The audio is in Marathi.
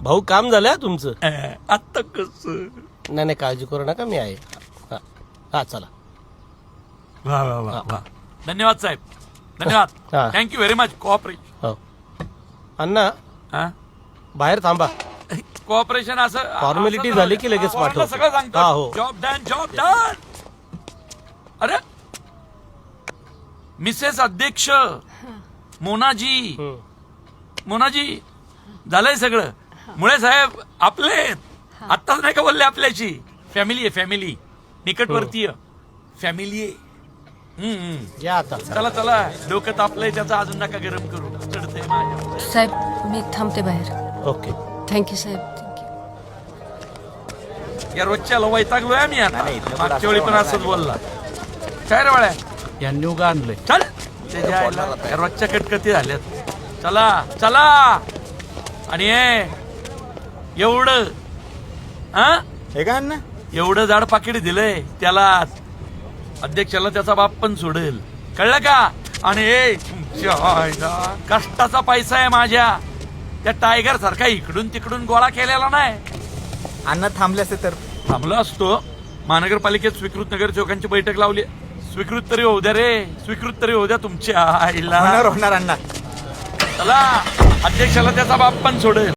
भाऊ काम झालं तुमचं? आता कस? नाही काळजी करू नका, मी आहे. हा चला. वा वा वा वा, धन्यवाद साहेब, धन्यवाद. हा. Thank you very much. कोऑपरेशन. हो अण्णा बाहेर थांबा. कोऑपरेशन असं Formality झाली की लगेच पाठवतो. सगळं हा, सांगतो. हो. Job done, job done. अरे मिसेस अध्यक्ष मोनाजी, मोनाजी झालंय सगळं. मुळे साहेब आपले आत्ताच नाही का बोलले आपल्याची फॅमिली आहे, फॅमिली निकटवर्तीय फॅमिली आहे. या आता. चला चला, डोकं तापलंय त्याचा, अजून नका गरम करू, चढतंय माझ्या. साहेब मी थांबते बाहेर. ओके. थँक्यू साहेब, थँक्यू. या रोजच्याला वैतागलोय आम्ही आता. मागच्या वेळी पण असंच बोलला. काय रे बाळ्या, यांनी उगा आणलंय. चल त्याच्या आईला या रोजच्या कटकटी झाल्यात. चला चला. आणि एवढं हे का अण्णा? एवढं जाड पाकिट दिलंय त्याला, अध्यक्षाला त्याचा बाप पण सोडेल, कळलं का? आणि तुमच्या आईला कष्टाचा पैसा आहे माझ्या. त्या टायगर सारखा इकडून तिकडून गोळा केलेला नाही. अण्णा थांबले असते तर थांबलो असतो. महानगरपालिकेत स्वीकृत नगरसेवकांची बैठक लावली. स्वीकृत तरी होऊ द्या रे, स्वीकृत तरी होऊ द्या तुमच्या आईला. होणार होणार अण्णा. चला, अध्यक्षाला त्याचा बाप पण सोडेल.